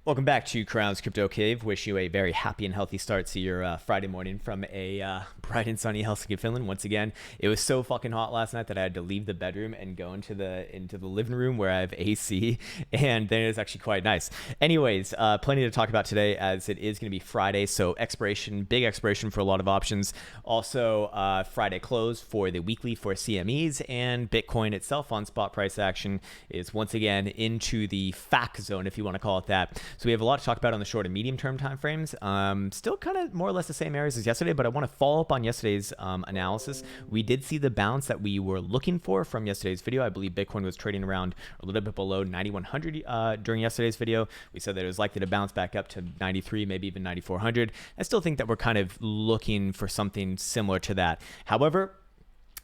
Welcome back to Krown's Crypto Cave. Wish you a very happy and healthy start to your Friday morning from a bright and sunny Helsinki, Finland. Once again, it was so fucking hot last night that I had to leave the bedroom and go into the living room where I have AC, and then it's actually quite nice. Anyways, plenty to talk about today as it is going to be Friday, so big expiration for a lot of options. Also, Friday close for the weekly for CMEs, and Bitcoin itself on spot price action is once again into the FAC zone, if you want to call it that. So we have a lot to talk about on the short and medium term timeframes. Still kind of more or less the same areas as yesterday, but I want to follow up on yesterday's analysis. We did see the bounce that we were looking for from yesterday's video. I believe Bitcoin was trading around a little bit below 9,100 during yesterday's video. We said that it was likely to bounce back up to 93, maybe even 9,400. I still think that we're kind of looking for something similar to that. However,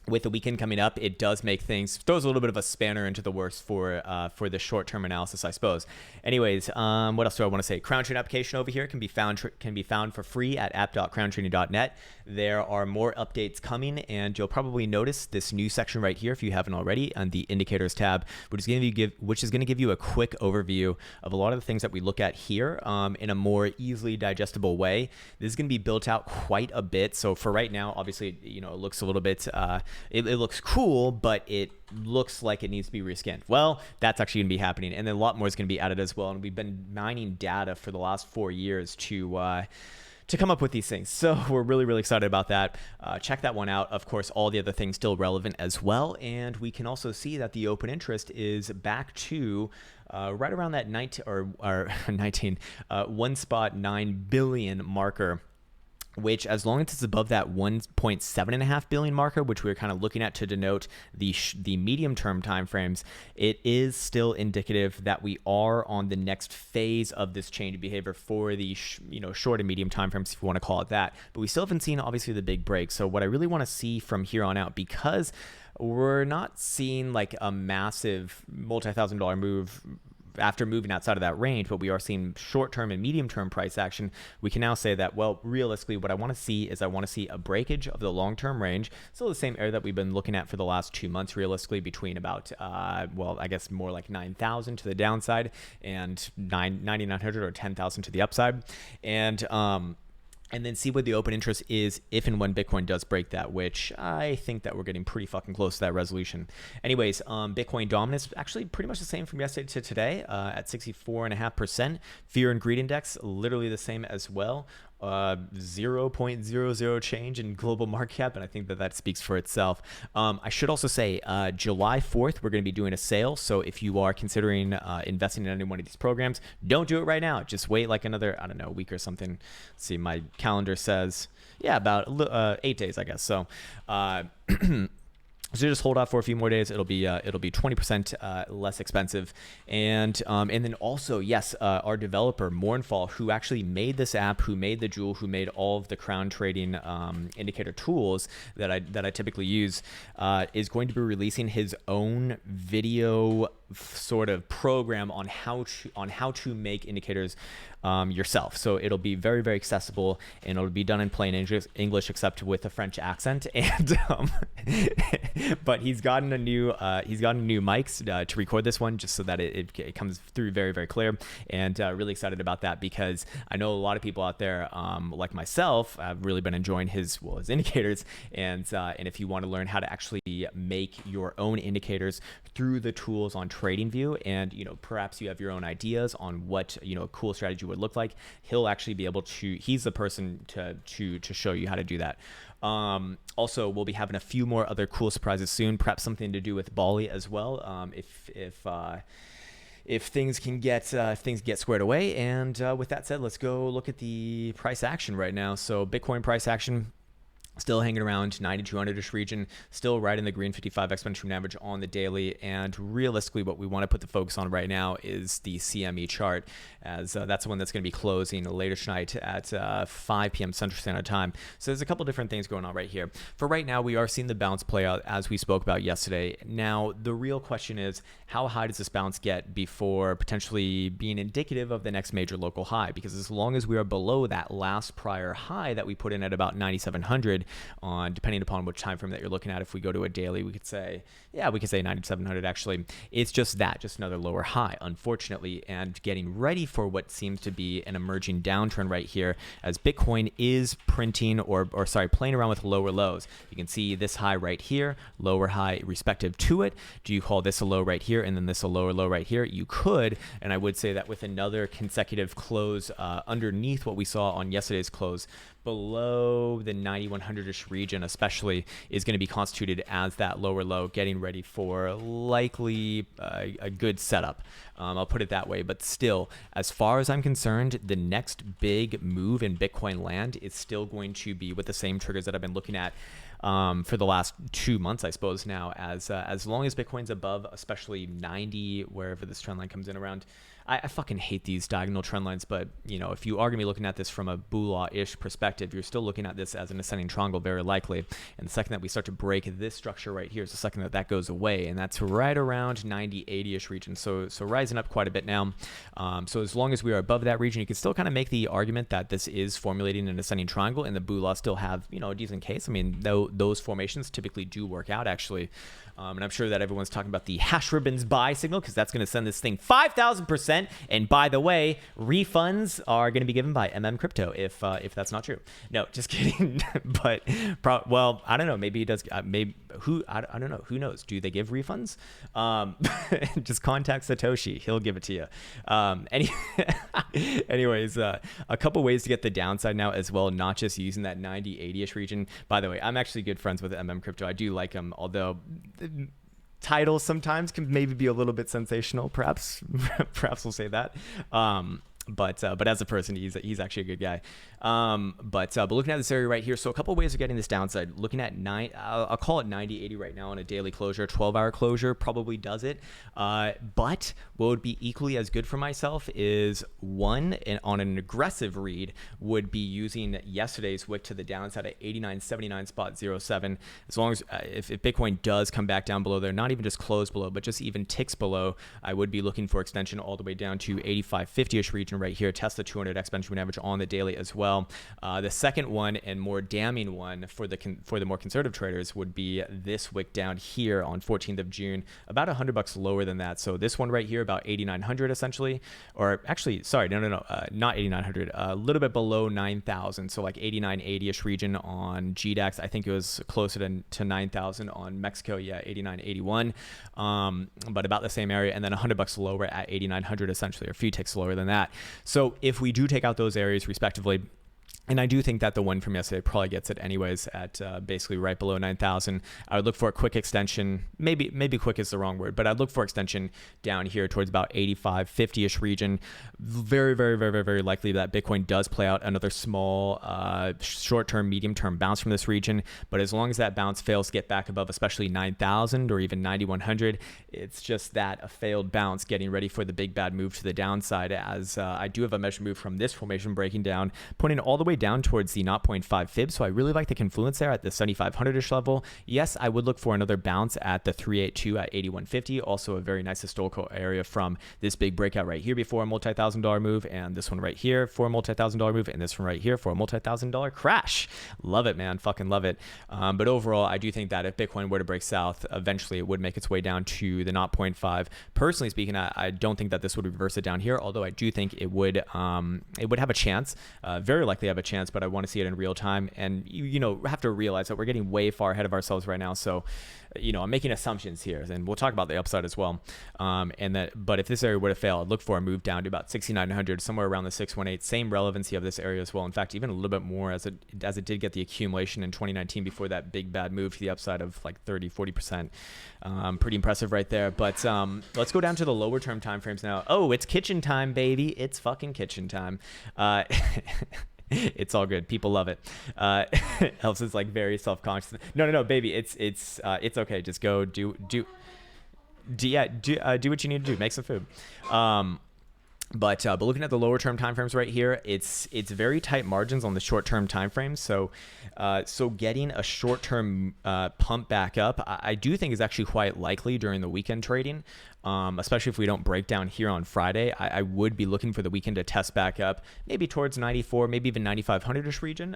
with the weekend coming up, it does make things, throws a little bit of a spanner into the works for the short-term analysis, I suppose. Anyways, what else do I want to say? Krown Trading application over here can be found for free at app.krowntrading.net. There are more updates coming, and you'll probably notice this new section right here, if you haven't already, on the indicators tab, which is going to give you a quick overview of a lot of the things that we look at here in a more easily digestible way. This is going to be built out quite a bit. So for right now, obviously, it looks a little bit. It looks cool, but it looks like it needs to be rescanned. Well, that's actually going to be happening, and then a lot more is going to be added as well. And we've been mining data for the last 4 years to come up with these things. So we're really, really excited about that. Check that one out. Of course, all the other things still relevant as well. And we can also see that the open interest is back to right around that 1.9 billion marker, which as long as it's above that 1.7.5 billion marker, which we were kind of looking at to denote the medium term timeframes, it is still indicative that we are on the next phase of this change of behavior for the short and medium timeframes, if you want to call it that. But we still haven't seen obviously the big break. So what I really want to see from here on out, because we're not seeing like a massive multi-$1,000 move after moving outside of that range, but we are seeing short-term and medium-term price action, we can now say that, well, realistically, what I want to see is I want to see a breakage of the long-term range, still the same area that we've been looking at for the last 2 months, realistically, between about, I guess more like 9,000 to the downside and 9,900 or 10,000 to the upside. And then see what the open interest is if and when Bitcoin does break that, which I think that we're getting pretty fucking close to that resolution. Anyways, Bitcoin dominance actually pretty much the same from yesterday to today at 64.5%. Fear and greed index literally the same as well. 0.00 change in global market cap, and I think that speaks for itself. I should also say July 4th we're going to be doing a sale, so if you are considering investing in any one of these programs, don't do it right now. Just wait like another, I don't know, week or something. Let's see, my calendar says about 8 days, I guess. So so just hold off for a few more days. It'll be 20% less expensive, and then also, yes, our developer Mournfall, who actually made this app, who made the Joule, who made all of the Krown trading indicator tools that I typically use, is going to be releasing his own video sort of program on how to make indicators yourself. So it'll be very, very accessible, and it'll be done in plain English except with a French accent. And but he's gotten a new mics to record this one, just so that it comes through very, very clear. And really excited about that, because I know a lot of people out there like myself have really been enjoying his indicators. And if you want to learn how to actually make your own indicators through the tools on TradingView, and perhaps you have your own ideas on what a cool strategy would look like, he'll actually be able to. He's the person to show you how to do that. Also, we'll be having a few more other cool surprises soon, perhaps something to do with Bali as well, if things get squared away. And with that said, let's go look at the price action right now. So Bitcoin price action still hanging around 9,200-ish region, still right in the green 55 exponential moving average on the daily. And realistically, what we want to put the focus on right now is the CME chart, as that's the one that's going to be closing later tonight at 5 p.m. Central Standard Time. So there's a couple different things going on right here. For right now, we are seeing the bounce play out as we spoke about yesterday. Now, the real question is, how high does this bounce get before potentially being indicative of the next major local high? Because as long as we are below that last prior high that we put in at about 9,700, on depending upon which time frame that you're looking at. If we go to a daily, we could say, yeah, we could say 9,700 actually. It's just that, just another lower high, unfortunately, and getting ready for what seems to be an emerging downtrend right here as Bitcoin is printing playing around with lower lows. You can see this high right here, lower high respective to it. Do you call this a low right here and then this a lower low right here? You could, and I would say that with another consecutive close underneath what we saw on yesterday's close, below the 9100-ish region especially is going to be constituted as that lower low, getting ready for likely a good setup. I'll put it that way. But still, as far as I'm concerned, the next big move in Bitcoin land is still going to be with the same triggers that I've been looking at for the last 2 months, I suppose now, as long as Bitcoin's above, especially 90, wherever this trend line comes in around. I fucking hate these diagonal trend lines, but you know, if you are going to be looking at this from a Boolah-ish perspective, you're still looking at this as an ascending triangle very likely. And the second that we start to break this structure right here is the second that that goes away, and that's right around 90, 80-ish region. So rising up quite a bit now. So as long as we are above that region, you can still kind of make the argument that this is formulating an ascending triangle, and the Boolah still have, you know, a decent case. I mean, those formations typically do work out actually. And I'm sure that everyone's talking about the hash ribbons buy signal because that's going to send this thing 5,000%. And by the way, refunds are going to be given by Crypto if that's not true. No, just kidding. But well, I don't know. Maybe he does. Maybe I don't know. Who knows? Do they give refunds? Just contact Satoshi. He'll give it to you. Anyways, a couple ways to get the downside now as well, not just using that 90, 80-ish region. By the way, I'm actually good friends with Crypto. I do like him, although titles sometimes can maybe be a little bit sensational, perhaps we'll say that. But as a person, he's actually a good guy. But looking at this area right here, so a couple ways of getting this downside. Looking at I'll call it 90, 80 right now on a daily closure. 12-hour closure probably does it. But what would be equally as good for myself is on an aggressive read would be using yesterday's wick to the downside at 89.79.07. As long as if Bitcoin does come back down below there, not even just close below, but just even ticks below, I would be looking for extension all the way down to 85.50-ish region right here. Test the 200 exponential moving average on the daily as well. The second one and more damning one for the more conservative traders would be this wick down here on 14th of June, about $100 lower than that. So this one right here, about 8,900 essentially, or actually, sorry, no, not 8,900, a little bit below 9,000. So like 89.80-ish region on GDAX. I think it was closer to 9,000 on Mexico. Yeah, 89.81, but about the same area. And then $100 lower at 8,900 essentially, or a few ticks lower than that. So if we do take out those areas respectively, and I do think that the one from yesterday probably gets it anyways at basically right below 9,000. I would look for a quick extension. Maybe quick is the wrong word, but I'd look for extension down here towards about 85.50-ish region. Very, very, very, very, very likely that Bitcoin does play out another small short-term, medium-term bounce from this region. But as long as that bounce fails to get back above, especially 9,000 or even 9,100, it's just that a failed bounce getting ready for the big bad move to the downside. As I do have a measured move from this formation breaking down, pointing all the way down towards the 0.5 fib. So I really like the confluence there at the 7,500-ish level. Yes, I would look for another bounce at the 382 at 81.50. Also a very nice historical area from this big breakout right here before a multi-$1,000 move, and this one right here for a multi-$1,000 move, and this one right here for a multi-$1,000 crash. Love it, man. Fucking love it. But overall, I do think that if Bitcoin were to break south, eventually it would make its way down to the 0.5. Personally speaking, I don't think that this would reverse it down here, although I do think it would have a chance, very likely have a chance, but I want to see it in real time. And you know, have to realize that we're getting way far ahead of ourselves right now. So, you know, I'm making assumptions here, and we'll talk about the upside as well. But if this area were to fail, I'd look for a move down to about 6,900, somewhere around the 618. Same relevancy of this area as well. In fact, even a little bit more as it did get the accumulation in 2019 before that big bad move to the upside of like 30-40%. Pretty impressive right there. But let's go down to the lower term time frames now. Oh, it's kitchen time, baby. It's fucking kitchen time. It's all good. People love it. Elvis is like very self-conscious. No, baby. It's okay. Just go do what you need to do. Make some food. But looking at the lower term timeframes right here, it's very tight margins on the short term timeframes. So getting a short term pump back up, I do think is actually quite likely during the weekend trading. Especially if we don't break down here on Friday, I would be looking for the weekend to test back up, maybe towards 94, maybe even 9,500-ish region.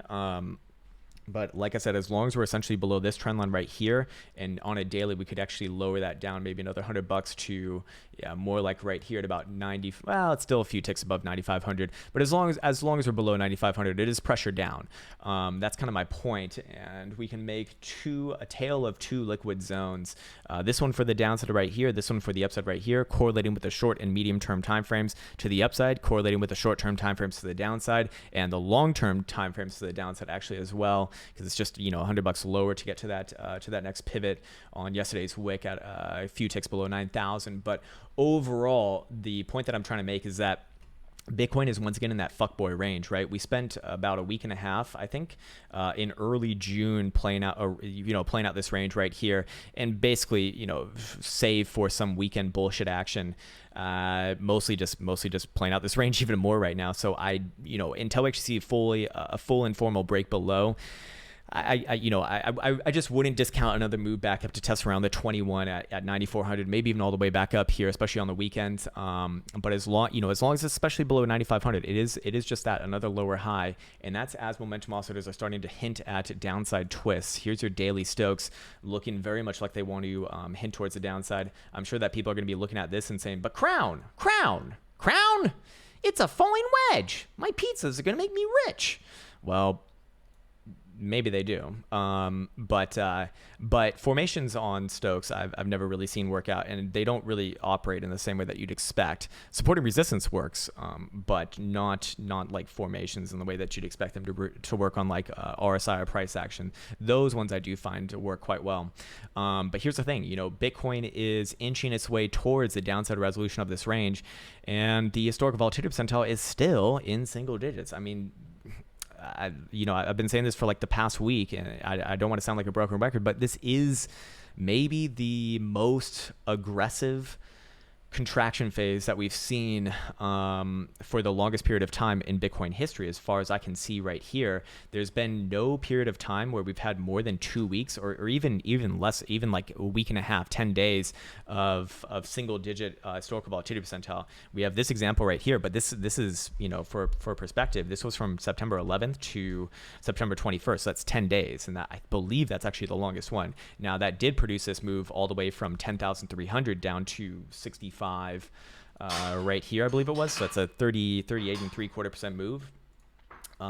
But like I said, as long as we're essentially below this trend line right here, and on a daily, we could actually lower that down maybe another $100 to, yeah, more like right here at about 90. Well, it's still a few ticks above 9,500, but as long as we're below 9,500, it is pressure down. That's kind of my point, and we can make a tale of two liquid zones. This one for the downside right here, this one for the upside right here, correlating with the short and medium term timeframes to the upside, correlating with the short term timeframes to the downside, and the long term timeframes to the downside actually as well, because it's just, $100 lower to get to that next pivot on yesterday's wick at a few ticks below 9,000. But overall, the point that I'm trying to make is that Bitcoin is once again in that fuckboy range, right? We spent about a week and a half, I think, in early June playing out this range right here, and basically, save for some weekend bullshit action, mostly just playing out this range even more right now. So until we actually see a full informal break below, I just wouldn't discount another move back up to test around the 21 at 9,400, maybe even all the way back up here, especially on the weekend. But as long as it's especially below 9,500, it is just that another lower high, and that's as momentum oscillators are starting to hint at downside twists. Here's your daily Stokes looking very much like they want to hint towards the downside. I'm sure that people are going to be looking at this and saying, but Krown, it's a falling wedge. My pizzas are going to make me rich. Well, maybe they do, but formations on Stokes I've never really seen work out, and they don't really operate in the same way that you'd expect. Support and resistance works, but not like formations in the way that you'd expect them to work on, like RSI or price action. Those ones I do find to work quite well. But here's the thing, Bitcoin is inching its way towards the downside resolution of this range, and the historical volatility percentile is still in single digits. I mean, I've been saying this for like the past week, and I don't want to sound like a broken record, but this is maybe the most aggressive contraction phase that we've seen for the longest period of time in Bitcoin history. As far as I can see right here, there's been no period of time where we've had more than 2 weeks or even less, even like a week and a half, 10 days of single digit historical volatility percentile. We have this example right here, but this is, for perspective, this was from September 11th to September 21st. So that's 10 days. And I believe that's actually the longest one. Now that did produce this move all the way from 10,300 down to 65 right here, I believe it was. So that's a 38.75% move.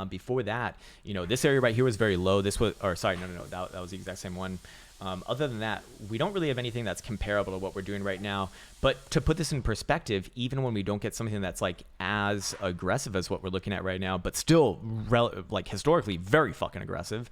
Before that, this area right here was very low. This was, or sorry, no, that was the exact same one. Other than that, we don't really have anything that's comparable to what we're doing right now. But to put this in perspective, even when we don't get something that's like as aggressive as what we're looking at right now, but still like historically very fucking aggressive,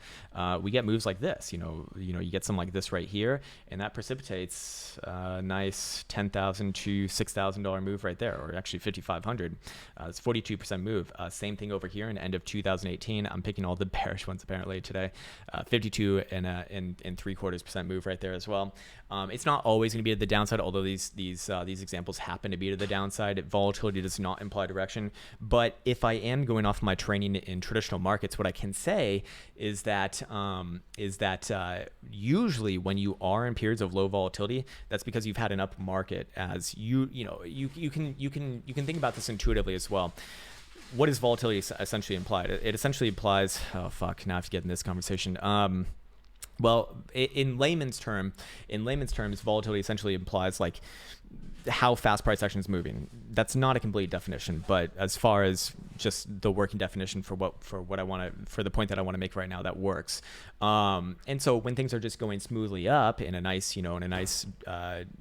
we get moves like this. You get something like this right here, and that precipitates a nice $10,000 to $6,000 move right there, or actually 5,500. It's 42% move. Same thing over here in end of 2018. I'm picking all the bearish ones apparently today. 52 and 3/4% move right there as well. It's not always going to be to the downside, although these examples happen to be to the downside. Volatility does not imply direction. But if I am going off my training in traditional markets, what I can say is that usually when you are in periods of low volatility, that's because you've had an up market. As you can think about this intuitively as well. What does volatility essentially imply? It essentially implies, oh fuck, now I have to get in this conversation. Well, in layman's terms, volatility essentially implies like how fast price action is moving. That's not a complete definition, but as far as just the working definition for the point that I want to make right now, that works. And so when things are just going smoothly up in a nice, in a nice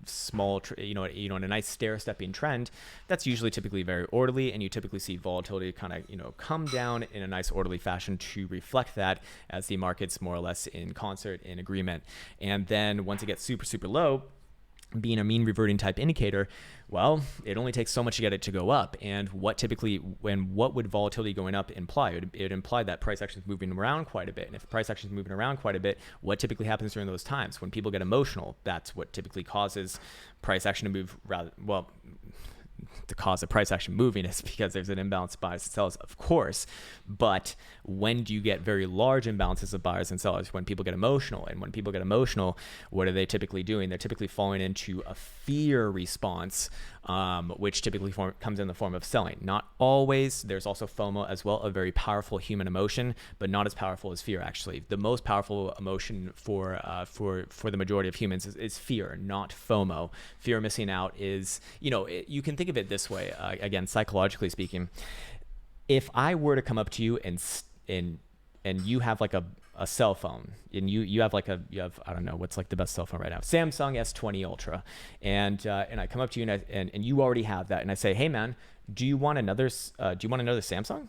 small, in a nice stair-stepping trend, that's usually typically very orderly, and you typically see volatility kind of, come down in a nice orderly fashion to reflect that as the market's more or less in concert, in agreement. And then once it gets super, super low, being a mean reverting type indicator, well, it only takes so much to get it to go up. And what would volatility going up imply? It would imply that price action is moving around quite a bit. And if price action is moving around quite a bit, what typically happens during those times? When people get emotional, that's what typically causes price action to move rather, well, to cause the price action moving is because there's an imbalance of buyers and sellers, of course. But when do you get very large imbalances of buyers and sellers? When people get emotional. And when people get emotional, what are they typically doing? They're typically falling into a fear response, which typically comes in the form of selling. Not always. There's also FOMO as well, a very powerful human emotion, but not as powerful as fear, actually. The most powerful emotion for the majority of humans is fear, not FOMO. Fear of missing out is, you can think of it this way, again, psychologically speaking. If I were to come up to you and you have like a cell phone, and you have I don't know what's like the best cell phone right now, Samsung S20 Ultra, and I come up to you and you already have that, and I say, hey man, do you want another Samsung?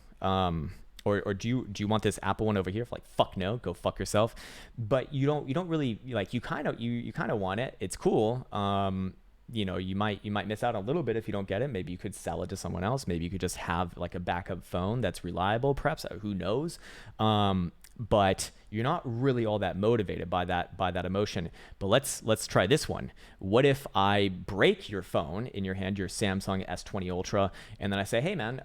Or do you want this Apple one over here? Like, fuck no, go fuck yourself. But you don't really like, you kind of want it. It's cool. You might miss out a little bit if you don't get it. Maybe you could sell it to someone else. Maybe you could just have like a backup phone that's reliable, perhaps. Who knows? But you're not really all that motivated by that emotion. But let's try this one. What if I break your phone in your hand, your Samsung S20 Ultra, and then I say, hey man,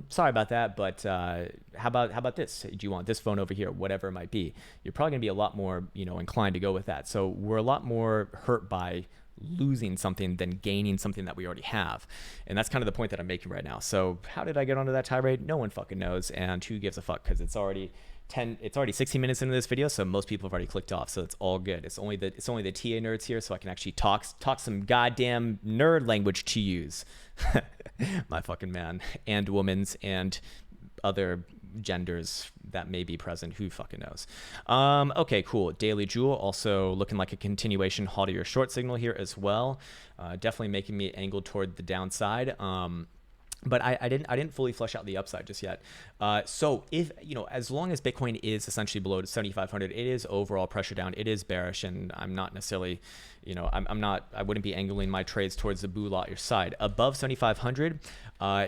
sorry about that, but how about this? Do you want this phone over here? Whatever it might be. You're probably gonna be a lot more inclined to go with that. So we're a lot more hurt by losing something than gaining something that we already have. And that's kind of the point that I'm making right now. So how did I get onto that tirade? No one fucking knows, and who gives a fuck, because it's already 16 minutes into this video, so most people have already clicked off, so it's all good. It's only the TA nerds here, so I can actually talk some goddamn nerd language to use. My fucking man, and women's, and other genders that may be present, who fucking knows. Okay, cool. Daily Jewel also looking like a continuation haughtier short signal here as well, definitely making me angled toward the downside. But I didn't fully flesh out the upside just yet. So if, as long as Bitcoin is essentially below 7,500, it is overall pressure down. It is bearish, and I'm not necessarily, I wouldn't be angling my trades towards the bull out your side. Above 7,500,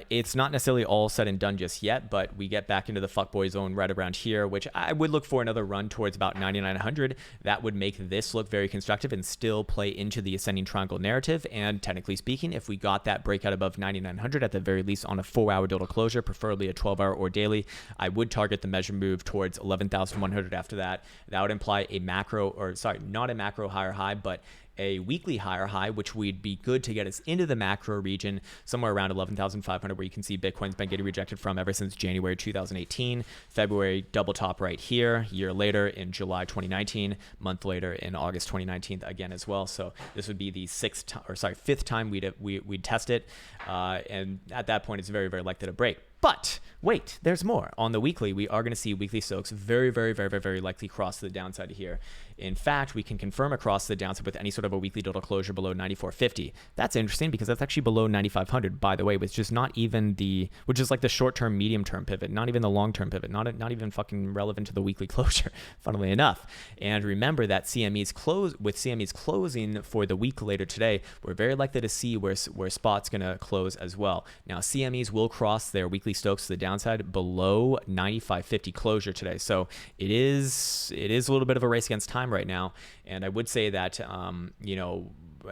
it's not necessarily all said and done just yet, but we get back into the fuckboy zone right around here, which I would look for another run towards about 9,900. That would make this look very constructive and still play into the ascending triangle narrative. And technically speaking, if we got that breakout above 9,900 at the very least on a 4-hour total closure, preferably a 12-hour or daily, I would target the measure move towards 11,100 after that. That would imply not a macro higher high, but a weekly higher high, which would be good to get us into the macro region somewhere around 11,500, where you can see Bitcoin's been getting rejected from ever since January 2018, February double top right here, year later in July 2019, month later in August 2019 again as well. So this would be the fifth time we'd test it, and at that point it's very, very likely to break. But wait, there's more. On the weekly, we are going to see weekly Stokes very, very, very, very, very likely cross to the downside here. In fact, we can confirm across the downside with any sort of a weekly total closure below 94.50. That's interesting because that's actually below 9,500, by the way, which is not even which is like the short-term, medium-term pivot, not even the long-term pivot, not even fucking relevant to the weekly closure, funnily enough. And remember that CME's closing for the week later today, we're very likely to see where spot's going to close as well. Now, CMEs will cross their weekly Stokes to the downside below 95.50 closure today. So it is a little bit of a race against time right now. And I would say that,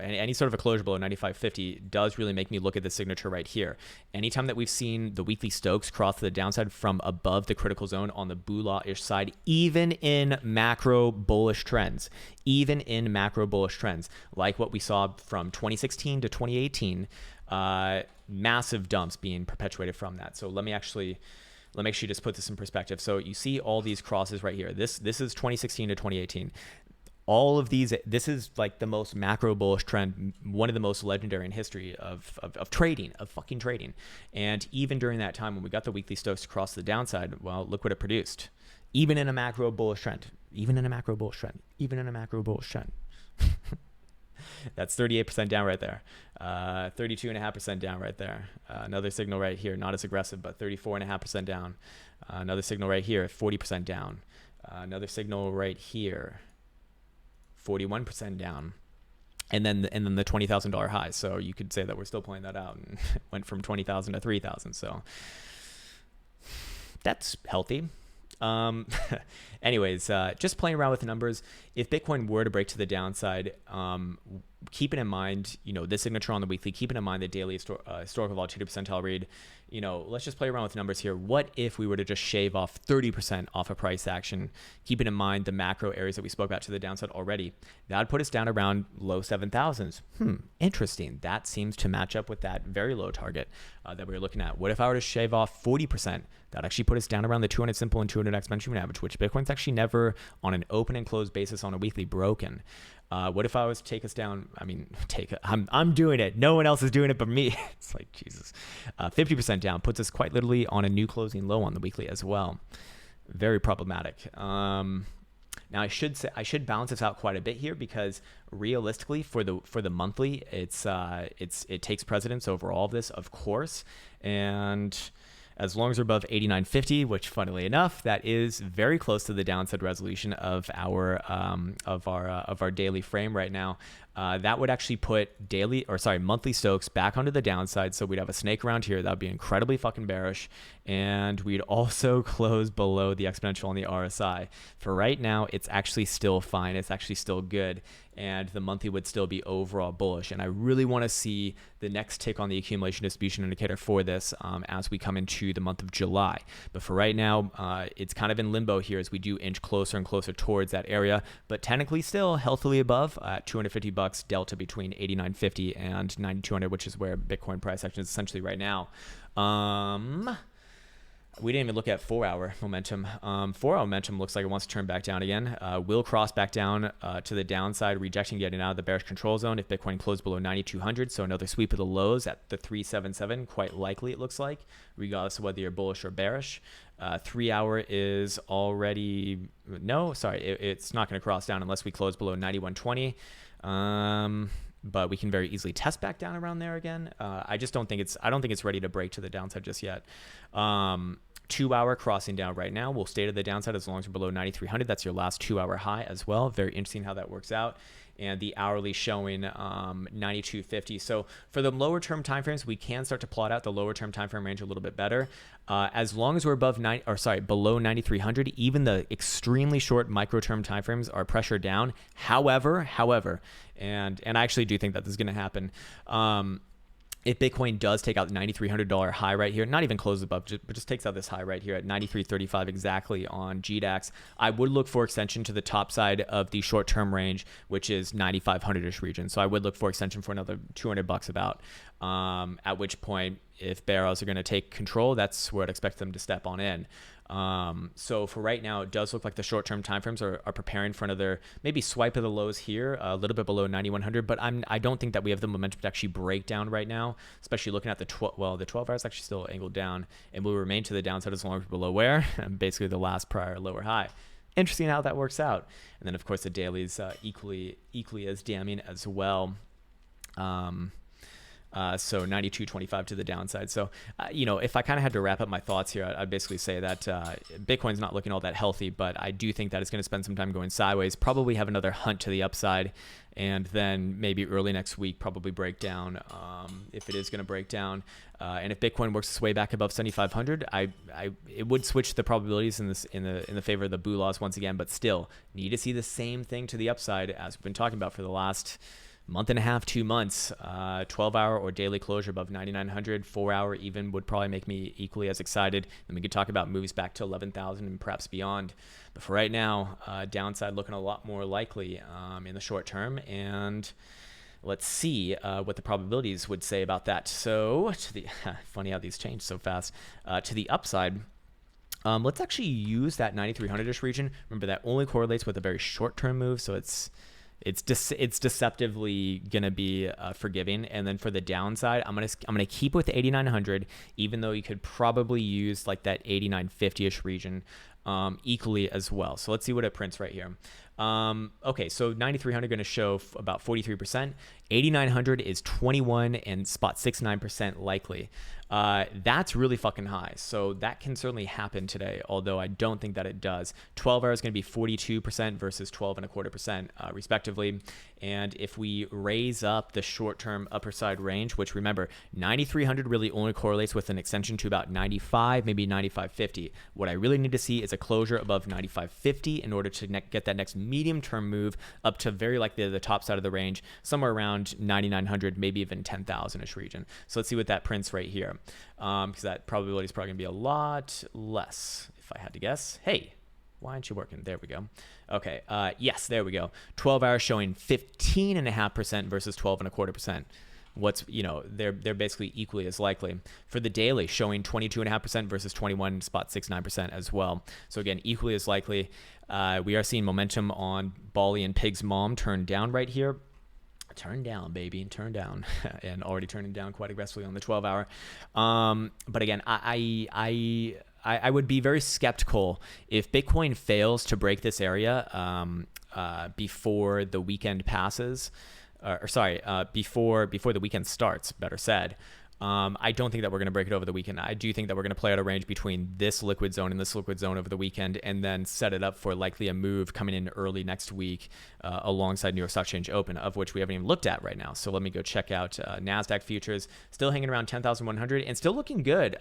any sort of a closure below 95.50 does really make me look at the signature right here. Anytime that we've seen the weekly Stokes cross to the downside from above the critical zone on the Bula-ish side, even in macro bullish trends, like what we saw from 2016 to 2018, massive dumps being perpetuated from that. So let me actually just put this in perspective. So you see all these crosses right here. This is 2016 to 2018. All of these, this is like the most macro bullish trend, one of the most legendary in history of trading, of fucking trading. And even during that time when we got the weekly Stokes across the downside, well, look what it produced. Even in a macro bullish trend. That's 38% down right there. 32.5% down right there. Another signal right here, not as aggressive, but 34.5% down. Another signal right here, 40% down. Another signal right here, 41% down. And then the $20,000 high. So you could say that we're still playing that out, and went from 20,000 to 3,000. So that's healthy. Anyways, just playing around with the numbers. If Bitcoin were to break to the downside, keeping in mind, this signature on the weekly, keeping in mind the daily historical volatility percentile read, let's just play around with numbers here. What if we were to just shave off 30% off a price action, keeping in mind the macro areas that we spoke about to the downside already? That would put us down around low 7,000s. Interesting. That seems to match up with that very low target that we were looking at. What if I were to shave off 40%? That actually put us down around the 200 simple and 200 exponential moving average, which Bitcoin's actually never on an open and closed basis on a weekly broken. What if I was to take us down? I'm doing it. No one else is doing it but me. It's like, Jesus. 50% down puts us quite literally on a new closing low on the weekly as well. Very problematic. Now I should balance this out quite a bit here, because realistically for the monthly, it takes precedence over all of this, of course. And as long as we're above 89.50, which funnily enough, that is very close to the downside resolution of our daily frame right now. That would actually put monthly Stokes back onto the downside. So we'd have a snake around here. That would be incredibly fucking bearish. And we'd also close below the exponential on the RSI. For right now, it's actually still fine. It's actually still good. And the monthly would still be overall bullish. And I really want to see the next tick on the accumulation distribution indicator for this as we come into the month of July. But for right now, it's kind of in limbo here as we do inch closer and closer towards that area. But technically still healthily above at $250 delta between 89.50 and 9,200, which is where Bitcoin price action is essentially right now. We didn't even look at 4-hour momentum. 4-hour momentum looks like it wants to turn back down again. Will cross back down to the downside, rejecting getting out of the bearish control zone if Bitcoin closed below 9,200. So another sweep of the lows at the 377, quite likely it looks like, regardless of whether you're bullish or bearish. 3-hour is already, it's not going to cross down unless we close below 91.20. But we can very easily test back down around there again. I don't think it's ready to break to the downside just yet. 2-hour crossing down right now. We'll stay to the downside as long as we're below 9,300. That's your last 2-hour high as well. Very interesting how that works out. And the hourly showing 92.50. So for the lower term timeframes, we can start to plot out the lower term timeframe range a little bit better. As long as we're below 9,300, even the extremely short micro term timeframes are pressured down. However, and I actually do think that this is going to happen. If Bitcoin does take out the $9,300 high right here, not even closes above, but just takes out this high right here at 93.35 exactly on GDAX, I would look for extension to the top side of the short-term range, which is 9,500-ish region. So I would look for extension for another $200 about, at which point, if bears are going to take control, that's where I'd expect them to step on in. So for right now, it does look like the short-term timeframes are preparing for another maybe swipe of the lows here, a little bit below 9,100. But I don't think that we have the momentum to actually break down right now, especially looking at the 12 hours actually still angled down and will remain to the downside as long as we're below where basically the last prior lower high. Interesting how that works out. And then of course the daily is equally as damning as well. So 92.25 to the downside. So, if I kind of had to wrap up my thoughts here, I'd basically say that Bitcoin's not looking all that healthy, but I do think that it's going to spend some time going sideways, probably have another hunt to the upside, and then maybe early next week probably break down if it is going to break down. And if Bitcoin works its way back above 7,500, it would switch the probabilities in the favor of the Boo laws once again, but still need to see the same thing to the upside as we've been talking about for the last month and a half, 2 months. 12-hour or daily closure above 9,900, 4-hour even would probably make me equally as excited. Then we could talk about moves back to 11,000 and perhaps beyond. But for right now, downside looking a lot more likely in the short term. And let's see what the probabilities would say about that. So funny how these change so fast. To the upside, let's actually use that 9,300-ish region. Remember, that only correlates with a very short-term move, so it's deceptively gonna be forgiving. And then for the downside, I'm gonna keep with 8,900, even though you could probably use like that 8,950-ish region equally as well. So let's see what it prints right here. Okay, so 9,300 going to show about 43%. 8,900 is 21.69% likely. That's really fucking high. So that can certainly happen today, although I don't think that it does. 12 hours is going to be 42% versus 12.25%, respectively. And if we raise up the short-term upper side range, which remember, 9,300 really only correlates with an extension to about 95, maybe 95.50. What I really need to see is a closure above 95.50 in order to get that next medium-term move up to very likely the top side of the range, somewhere around 9,900, maybe even 10,000-ish region. So let's see what that prints right here, because that probability is probably going to be a lot less, if I had to guess. Hey, why aren't you working? There we go. Okay, yes, there we go. 12 hours showing 15.5% versus 12.25%. What's, they're basically equally as likely. For the daily, showing 22.5% versus 21.69% as well. So again, equally as likely. We are seeing momentum on Bali and Pig's mom turn down right here. Turn down, baby, turn down. And already turning down quite aggressively on the 12-hour. But again, I would be very skeptical if Bitcoin fails to break this area before the weekend passes. Before the weekend starts, better said. I don't think that we're going to break it over the weekend. I do think that we're going to play out a range between this liquid zone and this liquid zone over the weekend, and then set it up for likely a move coming in early next week alongside New York Stock Exchange Open, of which we haven't even looked at right now. So let me go check out Nasdaq futures, still hanging around 10,100 and still looking good.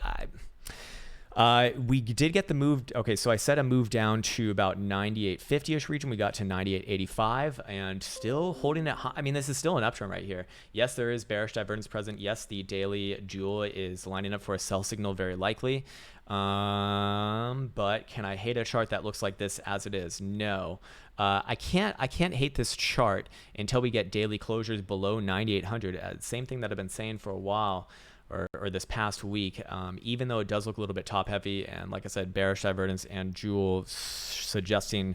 We did get the move. Okay, so I set a move down to about 98.50-ish region. We got to 98.85 and still holding it high. I mean, this is still an uptrend right here. Yes, there is bearish divergence present. Yes, the daily jewel is lining up for a sell signal, very likely. But can I hate a chart that looks like this as it is? No. I can't hate this chart until we get daily closures below 9,800. Same thing that I've been saying for a while. Or this past week, even though it does look a little bit top heavy, and like I said, bearish divergence and jewel suggesting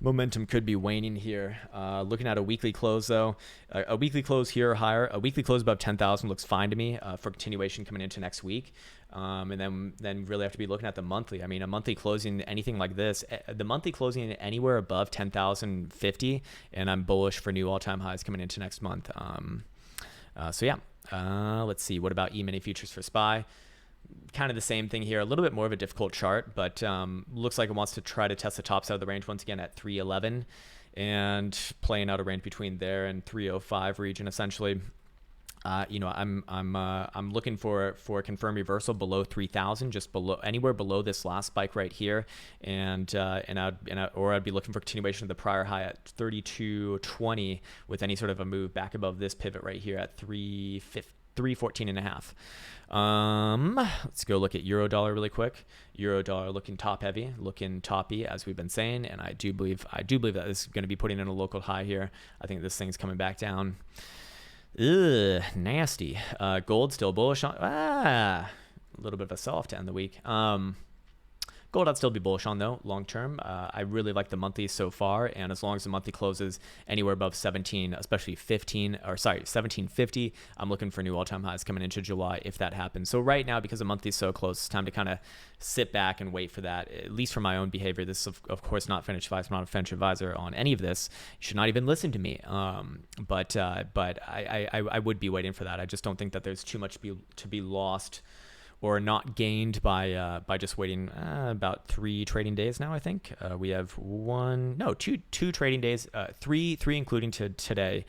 momentum could be waning here. Looking at a weekly close though, a weekly close here or higher, a weekly close above 10,000 looks fine to me for continuation coming into next week. And then really have to be looking at the monthly. I mean, a monthly closing, anything like this, the monthly closing anywhere above 10,050, and I'm bullish for new all-time highs coming into next month. So yeah. Let's see. What about E-mini futures for SPY? Kind of the same thing here. A little bit more of a difficult chart, but looks like it wants to try to test the top side of the range once again at 311 and playing out a range between there and 305 region essentially. I'm looking for a confirmed reversal below 3,000, just below anywhere below this last spike right here, and I'd be looking for continuation of the prior high at 32.20 with any sort of a move back above this pivot right here at 314.5. Let's go look at euro dollar really quick. Euro dollar looking top heavy, looking toppy as we've been saying, and I do believe that this is going to be putting in a local high here. I think this thing's coming back down. Ugh, nasty. Gold still bullish on. A little bit of a sell-off to end the week. Gold I'd still be bullish on though, long term. I really like the monthly so far, and as long as the monthly closes anywhere above 1750, I'm looking for new all-time highs coming into July if that happens. So right now, because the monthly is so close, it's time to kind of sit back and wait for that. At least for my own behavior, this is of course not financial advice. I'm not a financial advisor on any of this. You should not even listen to me. But I would be waiting for that. I just don't think that there's too much to be lost or not gained by just waiting about 3 trading days now. I think we have two trading days, three including today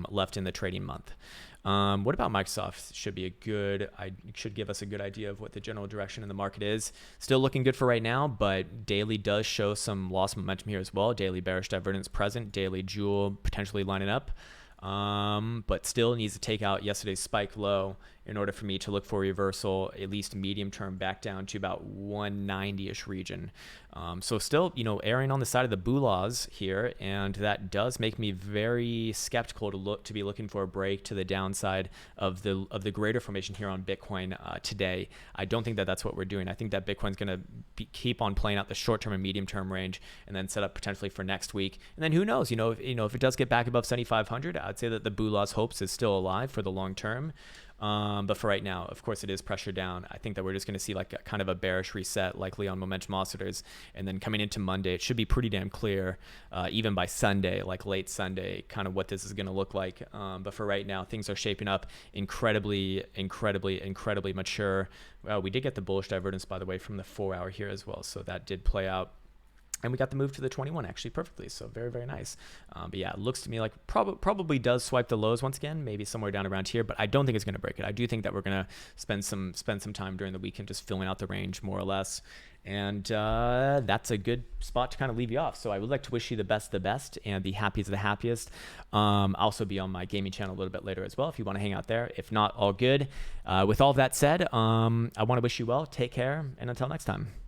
left in the trading month. What about Microsoft? Should give us a good idea of what the general direction in the market is. Still looking good for right now, but daily does show some lost momentum here as well. Daily bearish divergence present, daily jewel potentially lining up. But still needs to take out yesterday's spike low in order for me to look for a reversal, at least medium term, back down to about 190-ish region. So still, erring on the side of the BULAs here, and that does make me very skeptical to be looking for a break to the downside of the greater formation here on Bitcoin today. I don't think that that's what we're doing. I think that Bitcoin's going to keep on playing out the short term and medium term range, and then set up potentially for next week. And then who knows? If it does get back above 7,500, I'd say that the BULA's hopes is still alive for the long term. But for right now, of course, it is pressure down. I think that we're just going to see like a kind of a bearish reset, likely on momentum oscillators. And then coming into Monday, it should be pretty damn clear, even by Sunday, like late Sunday, kind of what this is going to look like. But for right now, things are shaping up incredibly mature. We did get the bullish divergence, by the way, from the 4-hour here as well. So that did play out. And we got the move to the 21 actually perfectly. So very, very nice. But yeah, it looks to me like probably does swipe the lows once again, maybe somewhere down around here, but I don't think it's going to break it. I do think that we're going to spend some time during the weekend just filling out the range more or less. And that's a good spot to kind of leave you off. So I would like to wish you the best and the happiest of the happiest. I'll also be on my gaming channel a little bit later as well if you want to hang out there. If not, all good. With all of that said, I want to wish you well. Take care. And until next time.